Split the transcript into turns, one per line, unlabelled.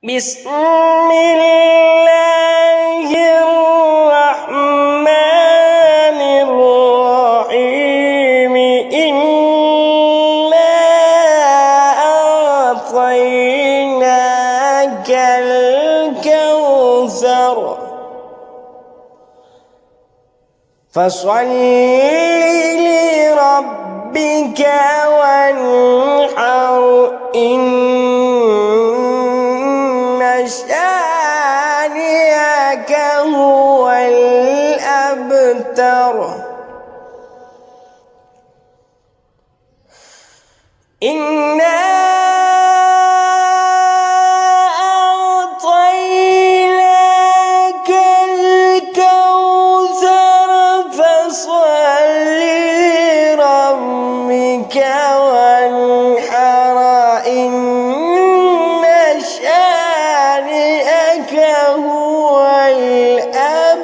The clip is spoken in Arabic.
بسم الله الرحمن الرحيم إنا أعطيناك الكوثر فصل لربك وانحر إن شانئك هو الأبتر إنا أعطيناك الكوثر فصل لربك وانحر إن شانئك هو الأبتر.